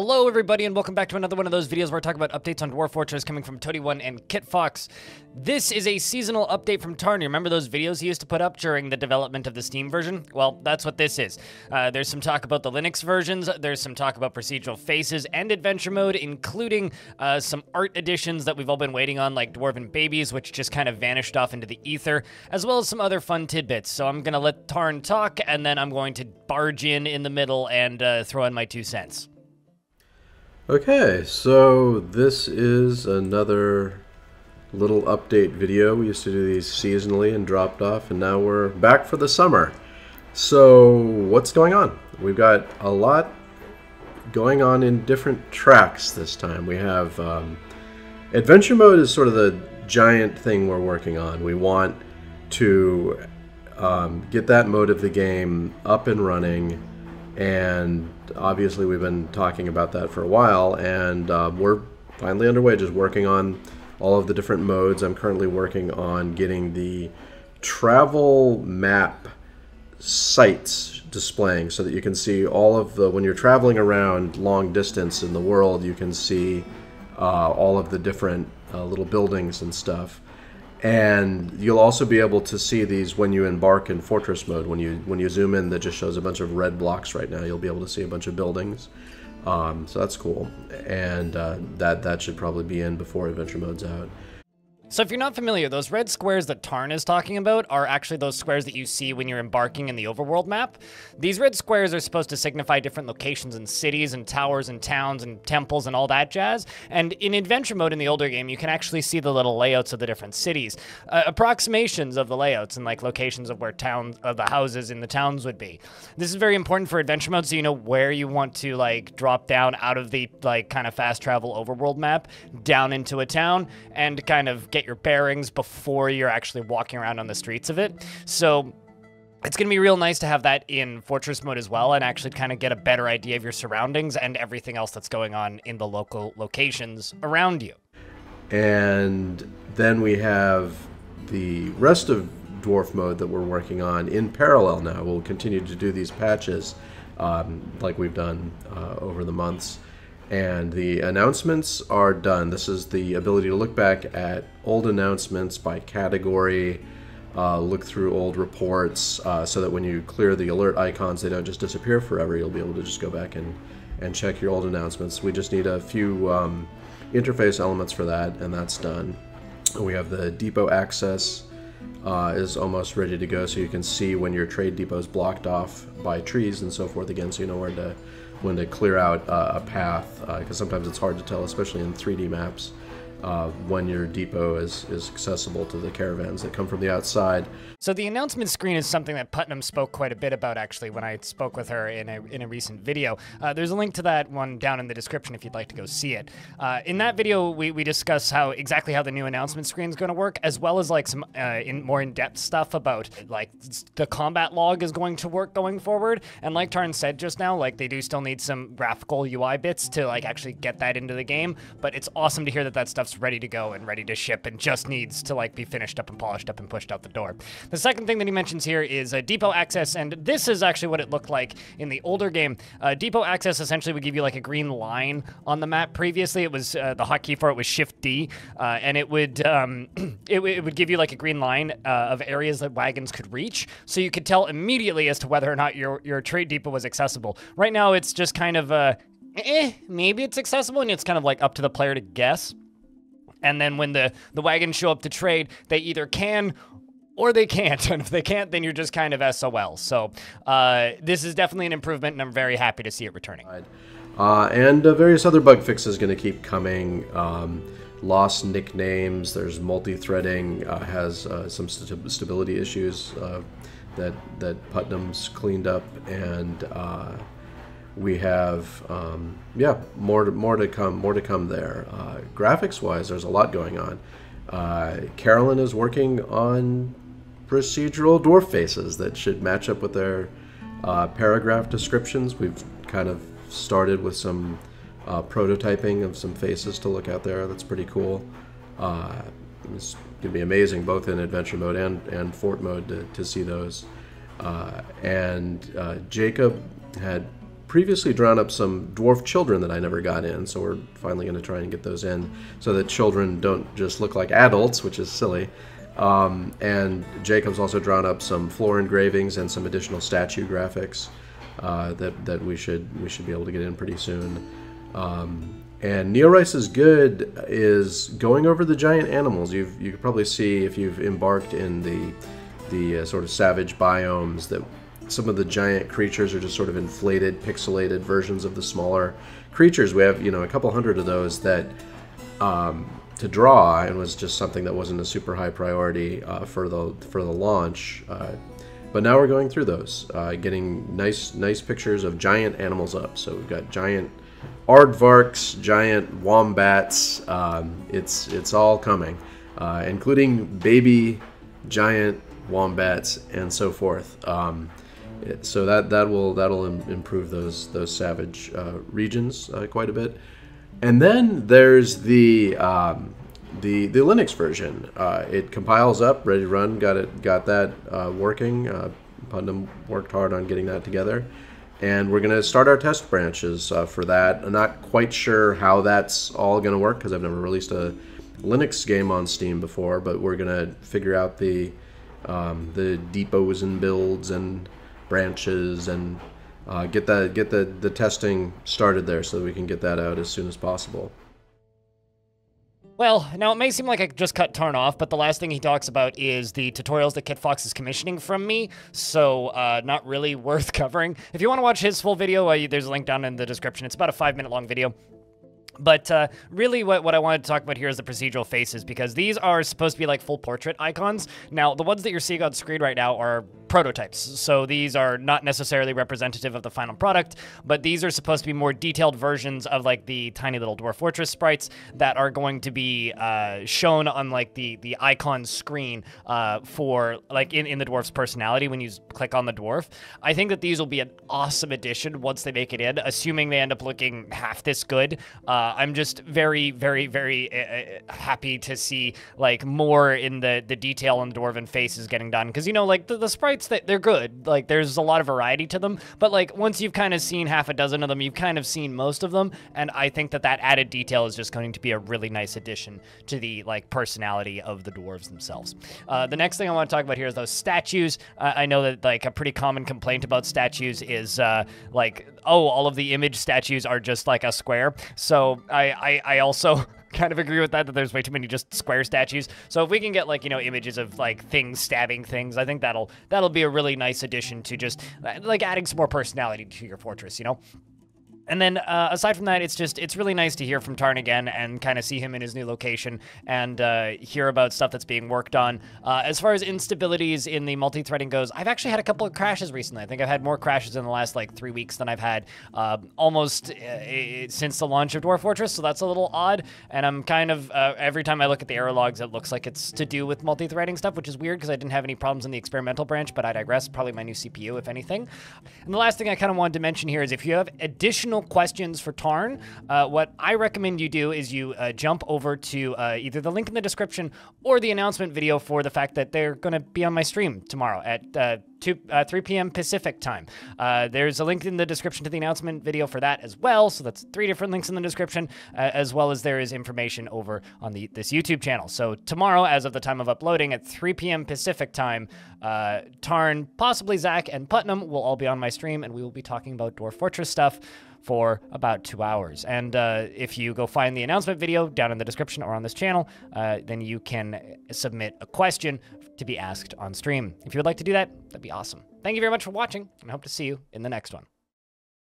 Hello everybody and welcome back to another one of those videos where I talk about updates on Dwarf Fortress coming from Toady1 and KitFox. This is a seasonal update from Tarn. You remember those videos he used to put up during the development of the Steam version? Well, that's what this is. There's some talk about the Linux versions, there's some talk about procedural faces and adventure mode, including some art additions that we've all been waiting on, like Dwarven Babies, which just kind of vanished off into the ether, as well as some other fun tidbits. So I'm gonna let Tarn talk, and then I'm going to barge in the middle and throw in my 2 cents. Okay, so this is another little update video. We used to do these seasonally and dropped off, and now we're back for the summer. So what's going on? We've got a lot going on in different tracks this time. We have adventure mode is sort of the giant thing we're working on. We want to get that mode of the game up and running, and obviously we've been talking about that for a while, and we're finally underway just working on all of the different modes. I'm currently working on getting the travel map sites displaying so that you can see all of the, when you're traveling around long distance in the world, you can see all of the different little buildings and stuff. And you'll also be able to see these when you embark in fortress mode. When you zoom in, that just shows a bunch of red blocks right now. You'll be able to see a bunch of buildings. So that's cool. And that should probably be in before adventure mode's out. So if you're not familiar, those red squares that Tarn is talking about are actually those squares that you see when you're embarking in the overworld map. These red squares are supposed to signify different locations and cities and towers and towns and temples and all that jazz. And in adventure mode in the older game, you can actually see the little layouts of the different cities, approximations of the layouts and like locations of where the houses in the towns would be. This is very important for adventure mode, so you know where you want to like drop down out of the like kind of fast travel overworld map down into a town and kind of get your bearings before you're actually walking around on the streets of it. So it's going to be real nice to have that in Fortress mode as well and actually kind of get a better idea of your surroundings and everything else that's going on in the local locations around you. And then we have the rest of Dwarf mode that we're working on in parallel now. We'll continue to do these patches like we've done over the months. And the announcements are done. This is the ability to look back at old announcements by category, look through old reports, so that when you clear the alert icons, they don't just disappear forever. You'll be able to just go back and check your old announcements. We just need a few interface elements for that, and that's done. We have the depot access is almost ready to go, so you can see when your trade depot is blocked off by trees and so forth again, so you know when to clear out a path, because sometimes it's hard to tell, especially in 3D maps, when your depot is accessible to the caravans that come from the outside. So the announcement screen is something that Putnam spoke quite a bit about, actually, when I spoke with her in a recent video. There's a link to that one down in the description if you'd like to go see it. In that video, we discuss exactly how the new announcement screen is going to work, as well as like some more in-depth stuff about like the combat log is going to work going forward. And like Tarn said just now, like they do still need some graphical UI bits to like actually get that into the game. But it's awesome to hear that that stuff's ready to go and ready to ship and just needs to like be finished up and polished up and pushed out the door. The second thing that he mentions here is depot access, and this is actually what it looked like in the older game. Depot access essentially would give you like a green line on the map. Previously, it was the hotkey for it was Shift D, and it would it would give you like a green line of areas that wagons could reach, so you could tell immediately as to whether or not your trade depot was accessible. Right now, it's just kind of maybe it's accessible, and it's kind of like up to the player to guess. And then when the wagons show up to trade, they either can or they can't. And if they can't, then you're just kind of SOL. So this is definitely an improvement, and I'm very happy to see it returning. And various other bug fixes going to keep coming. Lost nicknames, there's multi-threading, has some stability issues that Putnam's cleaned up, and we have, yeah, more to come there. Graphics-wise, there's a lot going on. Carolyn is working on procedural dwarf faces that should match up with their paragraph descriptions. We've kind of started with some prototyping of some faces to look out there. That's pretty cool. It's going to be amazing, both in adventure mode and fort mode, to see those. And Jacob had previously drawn up some dwarf children that I never got in, so we're finally going to try and get those in so that children don't just look like adults, which is silly. And Jacob's also drawn up some floor engravings and some additional statue graphics that we should be able to get in pretty soon. And Neorice is Good is going over the giant animals. You can probably see if you've embarked in the sort of savage biomes that some of the giant creatures are just sort of inflated, pixelated versions of the smaller creatures. We have, a couple hundred of those that to draw, and was just something that wasn't a super high priority for the launch. But now we're going through those, getting nice pictures of giant animals up. So we've got giant aardvarks, giant wombats. It's all coming, including baby giant wombats and so forth. So that'll improve those savage regions quite a bit. And then there's the Linux version. It compiles up, ready to run. Got that working. Putnam worked hard on getting that together, and we're gonna start our test branches for that. I'm not quite sure how that's all gonna work because I've never released a Linux game on Steam before, but we're gonna figure out the depots and builds and branches and get the testing started there so that we can get that out as soon as possible. Well, now it may seem like I just cut Tarn off, but the last thing he talks about is the tutorials that Kit Fox is commissioning from me, so not really worth covering. If you want to watch his full video, there's a link down in the description. It's about a 5-minute long video. But really what I wanted to talk about here is the procedural faces, because these are supposed to be like full portrait icons. Now, the ones that you're seeing on screen right now are prototypes, so these are not necessarily representative of the final product, but these are supposed to be more detailed versions of like the tiny little Dwarf Fortress sprites that are going to be shown on like the icon screen for like in the Dwarf's personality when you click on the Dwarf. I think that these will be an awesome addition once they make it in, assuming they end up looking half this good. I'm just very, very, very happy to see like more in the detail on the Dwarven faces getting done, because like the sprites, they're good. Like there's a lot of variety to them, but like once you've kind of seen half a dozen of them, you've kind of seen most of them, and I think that added detail is just going to be a really nice addition to the like personality of the dwarves themselves. The next thing I want to talk about here is those statues. I know that like a pretty common complaint about statues is like, oh, all of the image statues are just like a square. So I also kind of agree with that there's way too many just square statues. So if we can get like, images of like things stabbing things, I think that'll be a really nice addition to just like adding some more personality to your fortress, And then, aside from that, it's really nice to hear from Tarn again and kind of see him in his new location and hear about stuff that's being worked on. As far as instabilities in the multi-threading goes, I've actually had a couple of crashes recently. I think I've had more crashes in the last, 3 weeks than I've had almost since the launch of Dwarf Fortress, so that's a little odd. And I'm kind of, every time I look at the error logs, it looks like it's to do with multi-threading stuff, which is weird because I didn't have any problems in the experimental branch, but I digress. Probably my new CPU, if anything. And the last thing I kind of wanted to mention here is if you have additional questions for Tarn, what I recommend you do is you jump over to either the link in the description or the announcement video for the fact that they're going to be on my stream tomorrow at 3 p.m. Pacific time. There's a link in the description to the announcement video for that as well, so that's 3 different links in the description, as well as there is information over on this YouTube channel. So tomorrow, as of the time of uploading, at 3 p.m. Pacific time, Tarn, possibly Zach, and Putnam will all be on my stream, and we will be talking about Dwarf Fortress stuff for about 2 hours. And if you go find the announcement video down in the description or on this channel, then you can submit a question to be asked on stream. If you would like to do that, that'd be awesome. Thank you very much for watching, and I hope to see you in the next one.